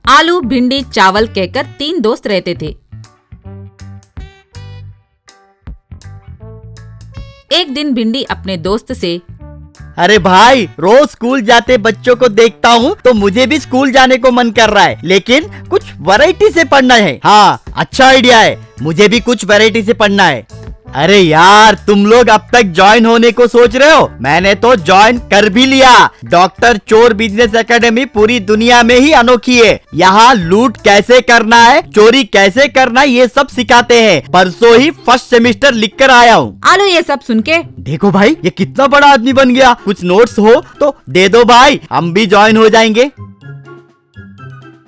आलू भिंडी चावल कहकर 3 दोस्त रहते थे। एक दिन भिंडी अपने दोस्त से, अरे भाई, रोज स्कूल जाते बच्चों को देखता हूँ तो मुझे भी स्कूल जाने को मन कर रहा है, लेकिन कुछ वैरायटी से पढ़ना है। हाँ, अच्छा आइडिया है, मुझे भी कुछ वैरायटी से पढ़ना है। अरे यार, तुम लोग अब तक ज्वाइन होने को सोच रहे हो? मैंने तो ज्वाइन कर भी लिया। डॉक्टर चोर बिजनेस एकेडमी पूरी दुनिया में ही अनोखी है। यहाँ लूट कैसे करना है, चोरी कैसे करना है, ये सब सिखाते हैं। परसों ही फर्स्ट सेमेस्टर लिख कर आया हूँ। आलू ये सब सुन के, देखो भाई, ये कितना बड़ा आदमी बन गया। कुछ नोट्स हो तो दे दो भाई, हम भी ज्वाइन हो जाएंगे।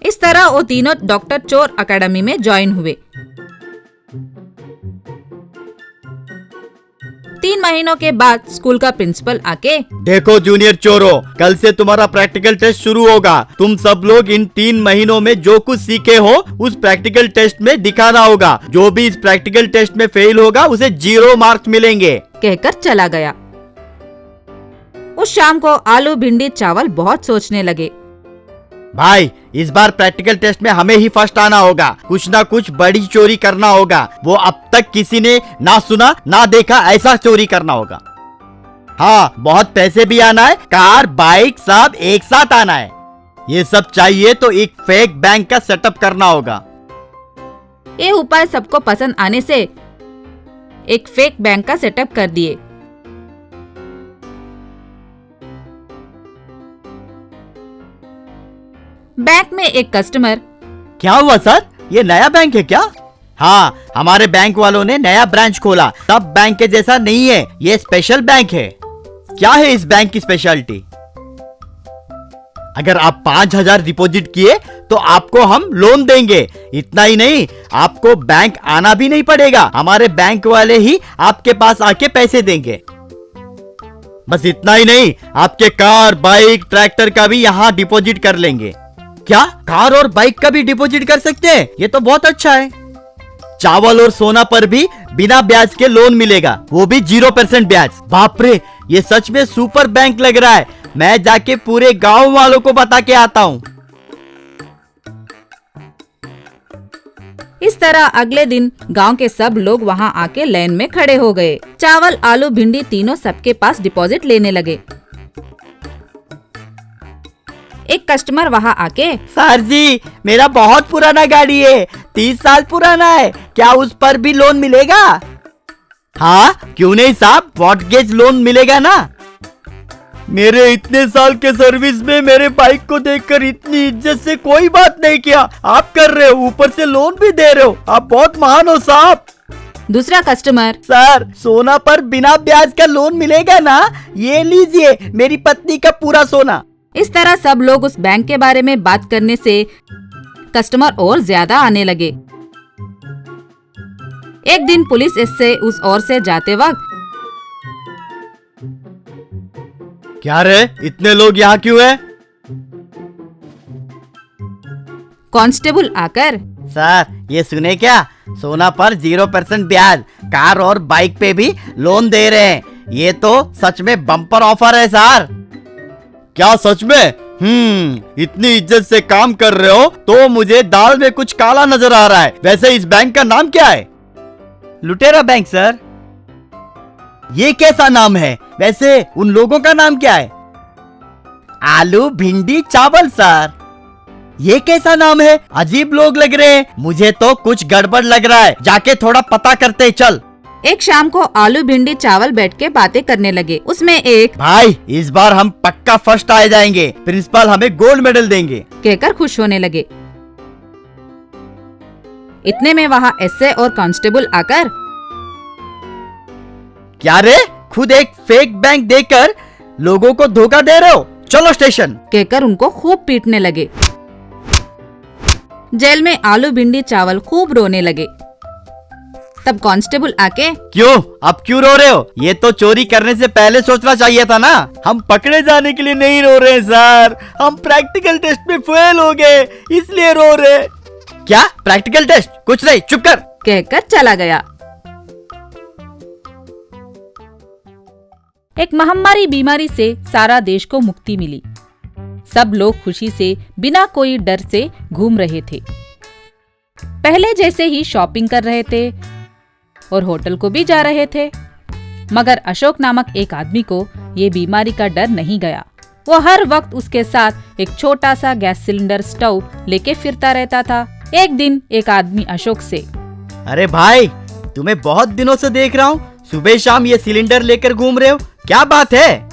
इस तरह वो तीनों डॉक्टर चोर एकेडमी में ज्वाइन हुए। 3 महीनों के बाद स्कूल का प्रिंसिपल आके, देखो जूनियर चोरों, कल से तुम्हारा प्रैक्टिकल टेस्ट शुरू होगा। तुम सब लोग इन 3 महीनों में जो कुछ सीखे हो उस प्रैक्टिकल टेस्ट में दिखाना होगा। जो भी इस प्रैक्टिकल टेस्ट में फेल होगा उसे 0 मार्क्स मिलेंगे, कहकर चला गया। उस शाम को आलू भिंडी चावल बहुत सोचने लगे। भाई, इस बार प्रैक्टिकल टेस्ट में हमें ही फर्स्ट आना होगा। कुछ ना कुछ बड़ी चोरी करना होगा। वो अब तक किसी ने ना सुना ना देखा ऐसा चोरी करना होगा। हाँ, बहुत पैसे भी आना है, कार बाइक सब एक साथ आना है। ये सब चाहिए तो एक फेक बैंक का सेटअप करना होगा। ये उपाय सबको पसंद आने से एक फेक बैंक का सेटअप कर दिए। बैंक में एक कस्टमर, क्या हुआ सर, ये नया बैंक है क्या? हाँ, हमारे बैंक वालों ने नया ब्रांच खोला। सब बैंक के जैसा नहीं है, ये स्पेशल बैंक है। क्या है इस बैंक की स्पेशलिटी? अगर आप 5,000 डिपॉजिट किए तो आपको हम लोन देंगे। इतना ही नहीं, आपको बैंक आना भी नहीं पड़ेगा। हमारे बैंक वाले ही आपके पास आके पैसे देंगे। बस इतना ही नहीं, आपके कार बाइक ट्रैक्टर का भी यहाँ डिपॉजिट कर लेंगे। क्या कार और बाइक का भी डिपॉजिट कर सकते हैं? ये तो बहुत अच्छा है। चावल और सोना पर भी बिना ब्याज के लोन मिलेगा, वो भी 0% ब्याज। बाप रे, ये सच में सुपर बैंक लग रहा है। मैं जाके पूरे गांव वालों को बता के आता हूँ। इस तरह अगले दिन गांव के सब लोग वहां आके लाइन में खड़े हो गए। चावल आलू भिंडी तीनों सबके पास डिपॉजिट लेने लगे। एक कस्टमर वहां आके, सर जी, मेरा बहुत पुराना गाड़ी है, 30 साल पुराना है, क्या उस पर भी लोन मिलेगा? हाँ, क्यों नहीं साहब, मॉर्टगेज लोन मिलेगा ना। मेरे इतने साल के सर्विस में मेरे बाइक को देखकर इतनी इज्जत से कोई बात नहीं किया, आप कर रहे हो, ऊपर से लोन भी दे रहे हो, आप बहुत महान हो साहब। दूसरा कस्टमर, सर, सोना पर बिना ब्याज का लोन मिलेगा ना? ये लीजिए, मेरी पत्नी का पूरा सोना। इस तरह सब लोग उस बैंक के बारे में बात करने से कस्टमर और ज्यादा आने लगे। एक दिन पुलिस इससे उस ओर से जाते वक्त, क्या रे, इतने लोग यहाँ क्यों हैं? कांस्टेबल आकर, सर, ये सुने क्या, सोना पर 0% ब्याज, कार और बाइक पे भी लोन दे रहे हैं। ये तो सच में बम्पर ऑफर है सर। क्या सच में? इतनी इज्जत से काम कर रहे हो तो मुझे दाल में कुछ काला नजर आ रहा है। वैसे इस बैंक का नाम क्या है? लुटेरा बैंक सर। ये कैसा नाम है? वैसे उन लोगों का नाम क्या है? आलू भिंडी चावल सर। ये कैसा नाम है? अजीब लोग लग रहे हैं, मुझे तो कुछ गड़बड़ लग रहा है। जाके थोड़ा पता करते चल। एक शाम को आलू भिंडी चावल बैठ के बातें करने लगे। उसमें एक, भाई, इस बार हम पक्का फर्स्ट आ जाएंगे, प्रिंसिपल हमें गोल्ड मेडल देंगे, कहकर खुश होने लगे। इतने में वहाँ एसए और कांस्टेबल आकर, क्या रे, खुद एक फेक बैंक देकर लोगों को धोखा दे रहे हो, चलो स्टेशन, कहकर उनको खूब पीटने लगे। जेल में आलू भिंडी चावल खूब रोने लगे। तब कांस्टेबल आके, क्यों, अब क्यों रो रहे हो? ये तो चोरी करने से पहले सोचना चाहिए था ना। हम पकड़े जाने के लिए नहीं रो रहे सर, हम प्रैक्टिकल टेस्ट में फेल हो गए इसलिए रो रहे। क्या प्रैक्टिकल टेस्ट? कुछ नहीं, चुप कर, कहकर चला गया। एक महामारी बीमारी से सारा देश को मुक्ति मिली। सब लोग खुशी से बिना कोई डर से घूम रहे थे। पहले जैसे ही शॉपिंग कर रहे थे और होटल को भी जा रहे थे। मगर अशोक नामक एक आदमी को ये बीमारी का डर नहीं गया। वो हर वक्त उसके साथ एक छोटा सा गैस सिलेंडर स्टोव लेके फिरता रहता था। एक दिन एक आदमी अशोक से, अरे भाई, तुम्हें बहुत दिनों से देख रहा हूँ, सुबह शाम ये सिलेंडर लेकर घूम रहे हो, क्या बात है?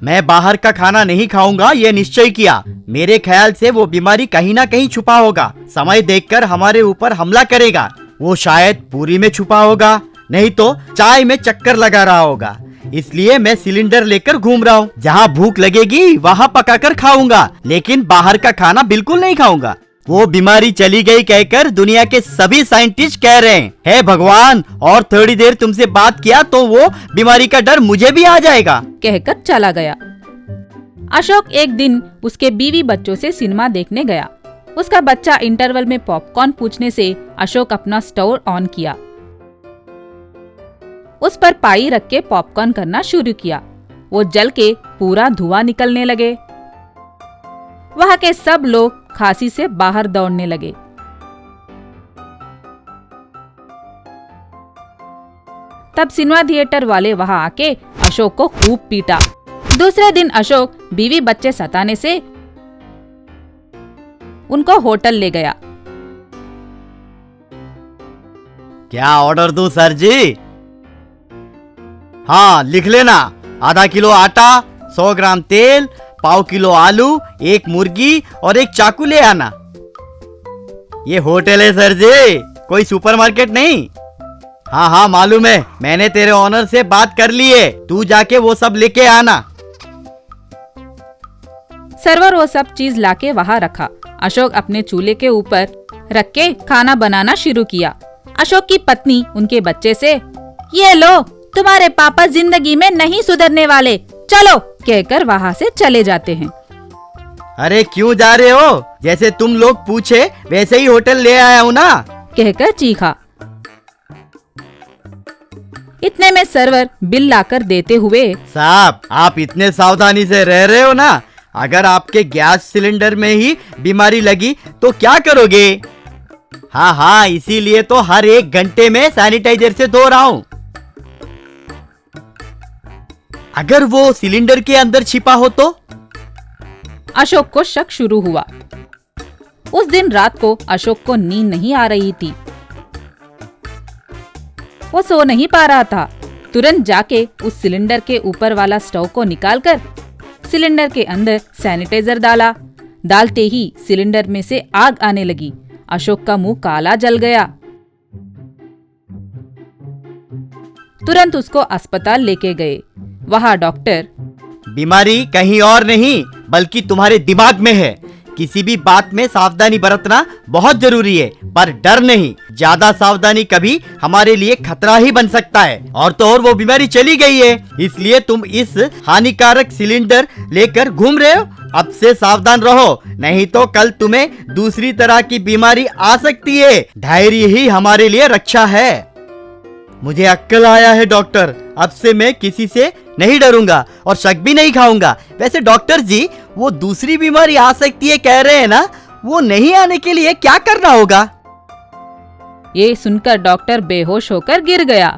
मैं बाहर का खाना नहीं खाऊंगा, ये निश्चय किया। मेरे ख्याल से वो बीमारी कहीं ना कहीं छुपा होगा। समय देखकर हमारे ऊपर हमला करेगा। वो शायद पूरी में छुपा होगा, नहीं तो चाय में चक्कर लगा रहा होगा। इसलिए मैं सिलेंडर लेकर घूम रहा हूँ। जहाँ भूख लगेगी वहाँ पकाकर खाऊंगा, लेकिन बाहर का खाना बिल्कुल नहीं खाऊंगा। वो बीमारी चली गई कहकर दुनिया के सभी साइंटिस्ट कह रहे हैं, हे भगवान, और थोड़ी देर तुमसे बात किया तो वो बीमारी का डर मुझे भी आ जाएगा, कहकर चला गया। अशोक एक दिन उसके बीवी बच्चों से सिनेमा देखने गया। उसका बच्चा इंटरवल में पॉपकॉर्न पूछने से अशोक अपना स्टोव ऑन किया। उस पर पाई रख के पॉपकॉर्न करना शुरू किया। वो जल के पूरा धुआं निकलने लगे। वहाँ के सब लोग खांसी से बाहर दौड़ने लगे। तब सिनेमा थिएटर वाले वहाँ आके अशोक को खूब पीटा। दूसरे दिन अशोक बीवी बच्चे सताने से उनको होटल ले गया। क्या ऑर्डर दूं सर जी? हाँ, लिख लेना। आधा किलो आटा, 100 ग्राम तेल, पाव किलो आलू, एक मुर्गी और एक चाकू ले आना। ये होटल है सर जी, कोई सुपरमार्केट नहीं। हाँ हाँ मालूम है, मैंने तेरे ऑनर से बात कर ली है। तू जाके वो सब लेके आना। सर्वर वो सब चीज लाके वहाँ रखा। अशोक अपने चूल्हे के ऊपर रख के खाना बनाना शुरू किया। अशोक की पत्नी उनके बच्चे से, ये लो, तुम्हारे पापा जिंदगी में नहीं सुधरने वाले, चलो, कहकर वहाँ से चले जाते हैं। अरे क्यों जा रहे हो? जैसे तुम लोग पूछे वैसे ही होटल ले आया हूँ ना, कहकर चीखा। इतने में सर्वर बिल लाकर देते हुए, साहब, आप इतने सावधानी से रह रहे हो ना, अगर आपके गैस सिलेंडर में ही बीमारी लगी तो क्या करोगे? हाँ हाँ, इसीलिए तो हर 1 घंटे में सैनिटाइजर से धो रहा हूँ। अगर वो सिलेंडर के अंदर छिपा हो तो? अशोक को शक शुरू हुआ। उस दिन रात को अशोक को नींद नहीं आ रही थी। वो सो नहीं पा रहा था। तुरंत जाके उस सिलेंडर के ऊपर वाला स्टोव को निकालकर सिलेंडर के अंदर सैनिटाइजर डाला। डालते ही सिलेंडर में से आग आने लगी। अशोक का मुंह काला जल गया। तुरंत उसको अस्पताल लेके गए। वहाँ डॉक्टर, बीमारी कहीं और नहीं बल्कि तुम्हारे दिमाग में है। किसी भी बात में सावधानी बरतना बहुत जरूरी है, पर डर नहीं। ज्यादा सावधानी कभी हमारे लिए खतरा ही बन सकता है। और तो और वो बीमारी चली गई है, इसलिए तुम इस हानिकारक सिलेंडर लेकर घूम रहे हो। अब से सावधान रहो, नहीं तो कल तुम्हें दूसरी तरह की बीमारी आ सकती है। धैर्य ही हमारे लिए रक्षा है। मुझे अक्ल आया है डॉक्टर, अब से मैं किसी से नहीं डरूंगा और शक भी नहीं खाऊंगा। वैसे डॉक्टर जी, वो दूसरी बीमारी आ सकती है कह रहे हैं ना, वो नहीं आने के लिए क्या करना होगा? ये सुनकर डॉक्टर बेहोश होकर गिर गया।